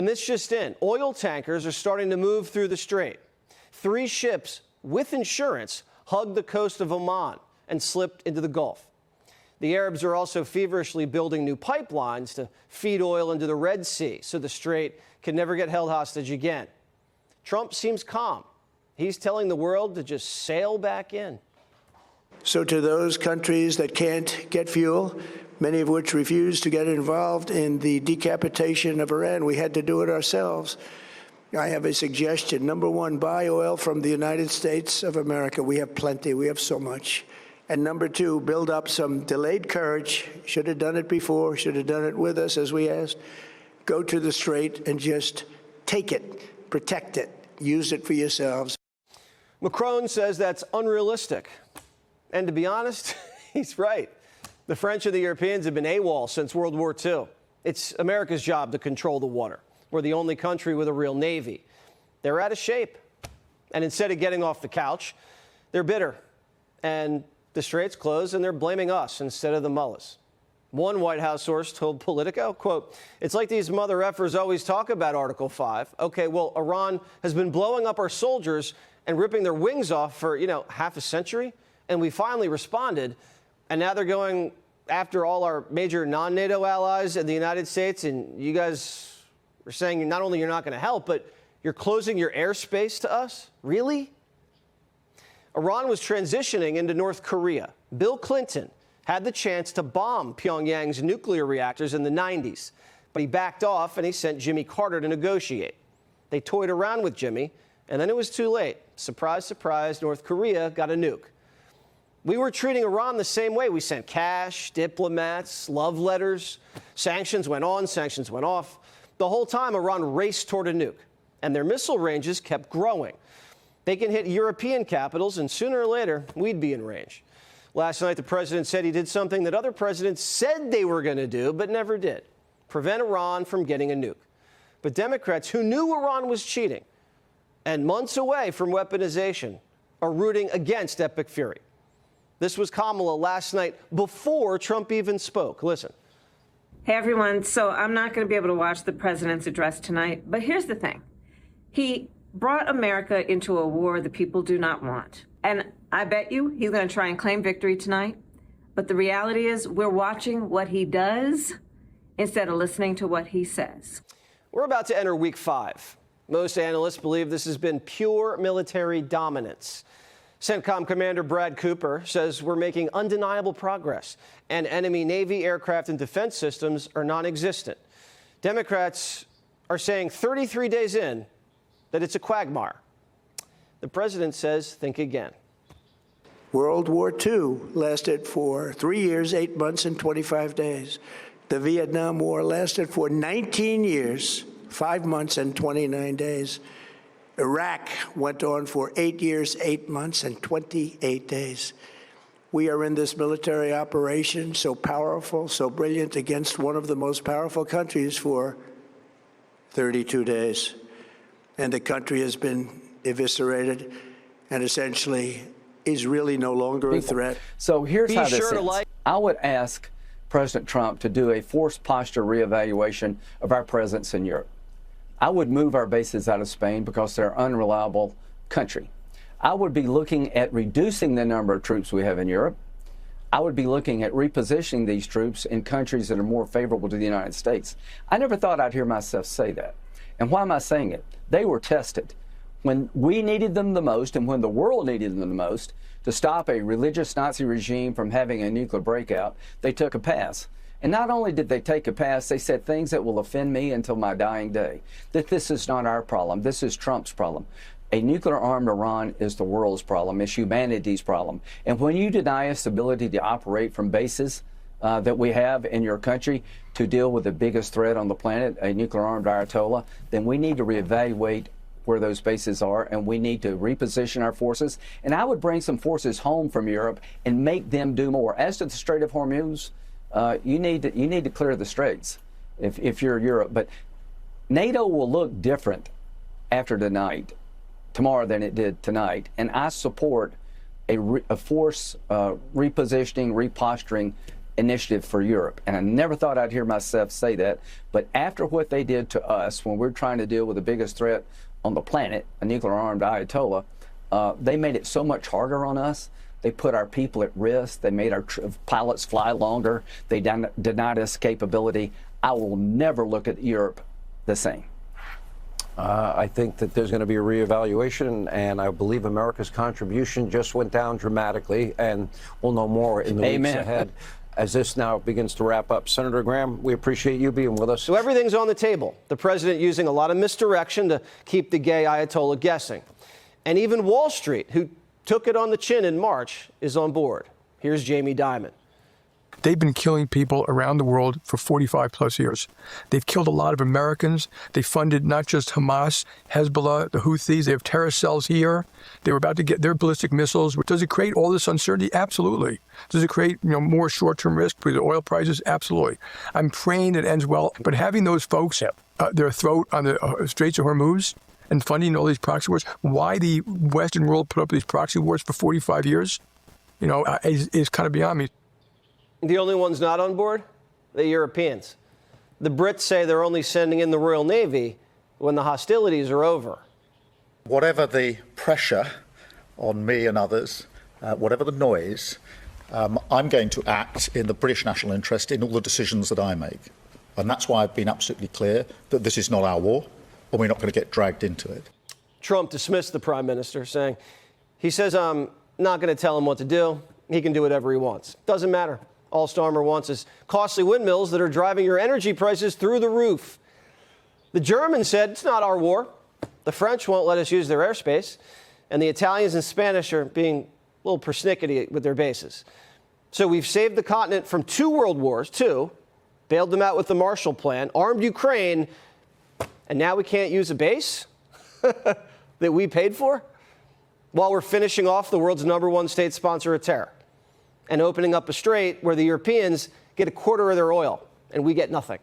And this just in, oil tankers are starting to move through the strait. 3 ships with insurance hugged the coast of Oman and slipped into the Gulf. The Arabs are also feverishly building new pipelines to feed oil into the Red Sea so the strait can never get held hostage again. Trump seems calm. He's telling the world to just sail back in. So to those countries that can't get fuel, many of which refuse to get involved in the decapitation of Iran, we had to do it ourselves. I have a suggestion. Number one, buy oil from the United States of America. We have plenty. We have so much. And number two, build up some delayed courage. Should have done it before, should have done it with us, as we asked. Go to the strait and just take it, protect it, use it for yourselves. Macron says that's unrealistic. And to be honest, he's right. The French and the Europeans have been AWOL since World War II. It's America's job to control the water. We're the only country with a real navy. They're out of shape. And instead of getting off the couch, they're bitter. And the strait's closed, and they're blaming us instead of the mullahs. One White House source told Politico, quote, "It's like these mother effers always talk about Article 5. Okay, well, Iran has been blowing up our soldiers and ripping their wings off for, half a century. And we finally responded. And now they're going after all our major non-NATO allies in the United States. And you guys are saying not only you're not going to help, but you're closing your airspace to us? Really?" Iran was transitioning into North Korea. Bill Clinton had the chance to bomb Pyongyang's nuclear reactors in the 90s, but he backed off and he sent Jimmy Carter to negotiate. They toyed around with Jimmy, and then it was too late. Surprise, surprise, North Korea got a nuke. We were treating Iran the same way. We sent cash, diplomats, love letters. Sanctions went on, sanctions went off. The whole time, Iran raced toward a nuke, and their missile ranges kept growing. They can hit European capitals, and sooner or later, we'd be in range. Last night, the president said he did something that other presidents said they were going to do, but never did: prevent Iran from getting a nuke. But Democrats who knew Iran was cheating and months away from weaponization are rooting against epic fury. This was Kamala last night before Trump even spoke. Listen. Hey, everyone. So I'm not going to be able to watch the president's address tonight, but here's the thing. He brought America into a war the people do not want. And I bet you he's going to try and claim victory tonight. But the reality is we're watching what he does instead of listening to what he says. We're about to enter week 5. Most analysts believe this has been pure military dominance. CENTCOM Commander Brad Cooper says we're making undeniable progress, and enemy Navy aircraft and defense systems are non-existent. Democrats are saying 33 days in that it's a quagmire. The president says think again. World War II lasted for 3 years, 8 months, and 25 days. The Vietnam War lasted for 19 years, 5 months, and 29 days. Iraq went on for 8 years, 8 months, and 28 days. We are in this military operation, so powerful, so brilliant, against one of the most powerful countries for 32 days. And the country has been eviscerated and essentially is really no longer a threat. So here's how this ends. I would ask President Trump to do a forced posture reevaluation of our presence in Europe. I would move our bases out of Spain because they're an unreliable country. I would be looking at reducing the number of troops we have in Europe. I would be looking at repositioning these troops in countries that are more favorable to the United States. I never thought I'd hear myself say that. And why am I saying it? They were tested. When we needed them the most and when the world needed them the most to stop a religious Nazi regime from having a nuclear breakout, they took a pass. And not only did they take a pass, they said things that will offend me until my dying day. That this is not our problem. This is Trump's problem. A nuclear-armed Iran is the world's problem. It's humanity's problem. And when you deny us the ability to operate from bases that we have in your country to deal with the biggest threat on the planet, a nuclear-armed Ayatollah, then we need to reevaluate where those bases are, and we need to reposition our forces. And I would bring some forces home from Europe and make them do more. As to the Strait of Hormuz, you need to clear the straits if you're Europe. But NATO will look different after tomorrow than it did tonight. And I support a force repositioning, reposturing initiative for Europe. And I never thought I'd hear myself say that. But after what they did to us when we're trying to deal with the biggest threat on the planet, a nuclear-armed Ayatollah, they made it so much harder on us. They put our people at risk. They made our pilots fly longer. They denied us capability. I will never look at Europe the same. I think that there's going to be a reevaluation, and I believe America's contribution just went down dramatically, and we'll know more in the weeks ahead as this now begins to wrap up. Senator Graham, we appreciate you being with us. So everything's on the table. The president using a lot of misdirection to keep the gay Ayatollah guessing. And even Wall Street, who took it on the chin in March, is on board. Here's Jamie Dimon. They've been killing people around the world for 45 plus years. They've killed a lot of Americans. They funded not just Hamas, Hezbollah, the Houthis. They have terrorist cells here. They were about to get their ballistic missiles. Does it create all this uncertainty? Absolutely. Does it create more short-term risk with the oil prices? Absolutely. I'm praying it ends well. But having those folks, their throat on the Straits of Hormuz and funding all these proxy wars, why the Western world put up these proxy wars for 45 years, is kind of beyond me. The only ones not on board? The Europeans. The Brits say they're only sending in the Royal Navy when the hostilities are over. Whatever the pressure on me and others, whatever the noise, I'm going to act in the British national interest in all the decisions that I make. And that's why I've been absolutely clear that this is not our war, and we're not going to get dragged into it. Trump dismissed the prime minister, saying, he says, I'm not going to tell him what to do. He can do whatever he wants. Doesn't matter. All Starmer wants is costly windmills that are driving your energy prices through the roof. The Germans said, it's not our war. The French won't let us use their airspace. And the Italians and Spanish are being a little persnickety with their bases. So we've saved the continent from 2 world wars, bailed them out with the Marshall Plan, armed Ukraine, and now we can't use a base that we paid for while we're finishing off the world's #1 state sponsor of terror and opening up a strait where the Europeans get a quarter of their oil and we get nothing.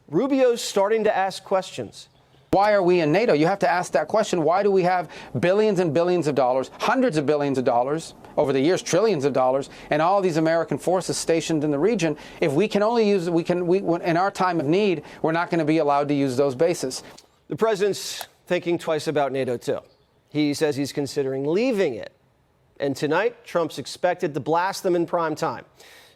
Rubio's starting to ask questions. Why are we in NATO? You have to ask that question. Why do we have billions and billions of dollars, hundreds of billions of dollars, over the years, trillions of dollars, and all these American forces stationed in the region? If we can only use, in our time of need, we're not going to be allowed to use those bases. The president's thinking twice about NATO, too. He says he's considering leaving it. And tonight, Trump's expected to blast them in prime time,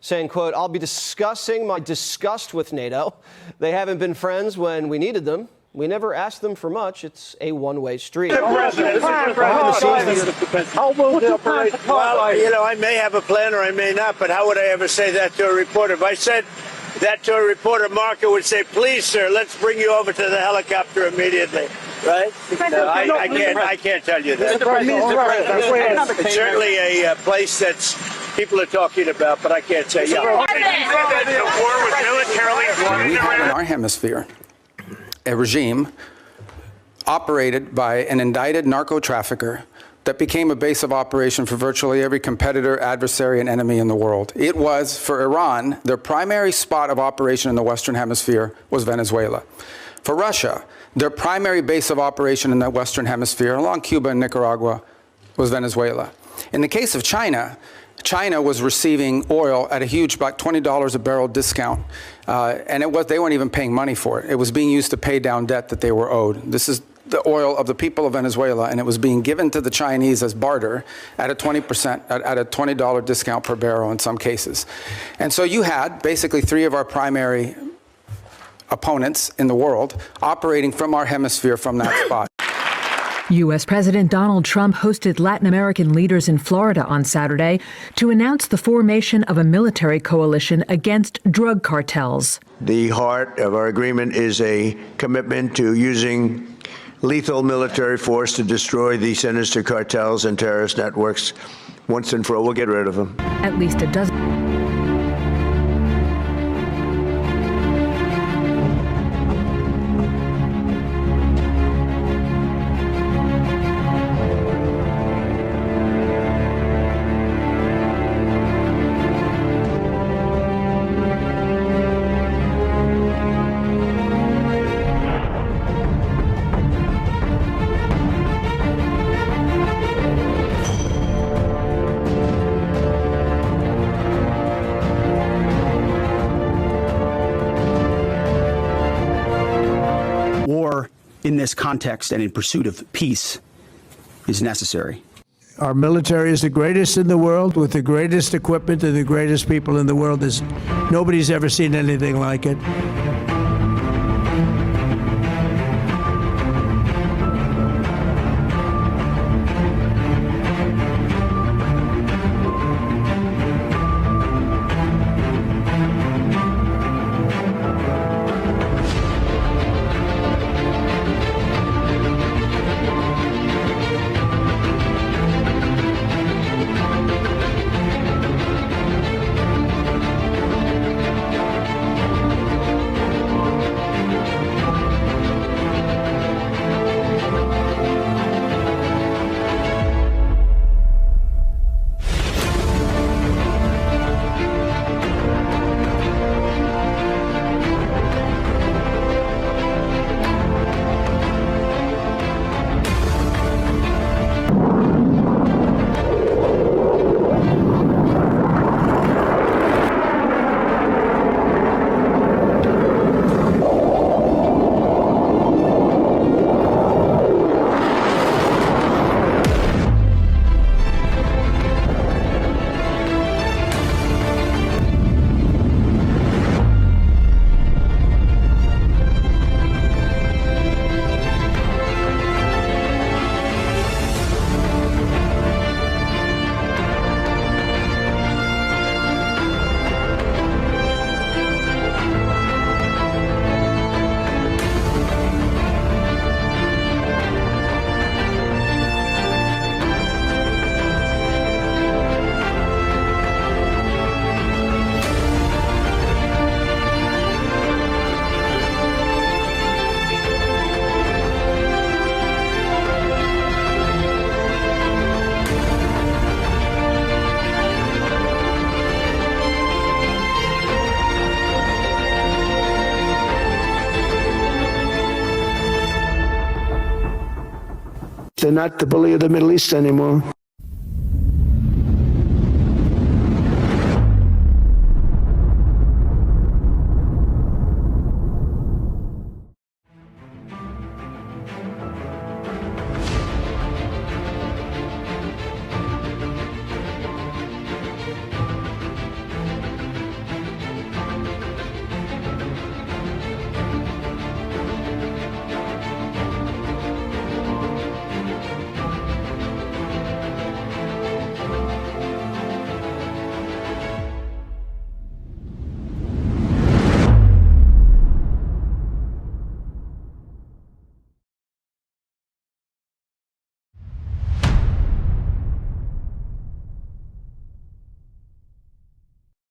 saying, quote, I'll be discussing my disgust with NATO. They haven't been friends when we needed them. We never asked them for much. It's a one-way street. Well, I may have a plan or I may not, but how would I ever say that to a reporter? If I said that to a reporter, Marco would say, please, sir, let's bring you over to the helicopter immediately. Right? No, I can't tell you that. It's certainly a place that's people are talking about, but I can't say. Yeah. We have in our hemisphere a regime operated by an indicted narco trafficker that became a base of operation for virtually every competitor, adversary, and enemy in the world. It was, for Iran, their primary spot of operation in the Western Hemisphere was Venezuela. For Russia, their primary base of operation in the Western Hemisphere, along Cuba and Nicaragua, was Venezuela. In the case of China, China was receiving oil at a huge, about $20 a barrel discount, and they weren't even paying money for it. It was being used to pay down debt that they were owed. This is the oil of the people of Venezuela, and it was being given to the Chinese as barter at a 20%, at a $20 discount per barrel in some cases. And so you had basically 3 of our primary opponents in the world operating from our hemisphere from that spot. U.S. President Donald Trump hosted Latin American leaders in Florida on Saturday to announce the formation of a military coalition against drug cartels. The heart of our agreement is a commitment to using lethal military force to destroy the sinister cartels and terrorist networks once and for all. We'll get rid of them. At least a dozen. in this context and in pursuit of peace is necessary. Our military is the greatest in the world, with the greatest equipment and the greatest people in the world. Nobody's ever seen anything like it. They're not the bully of the Middle East anymore.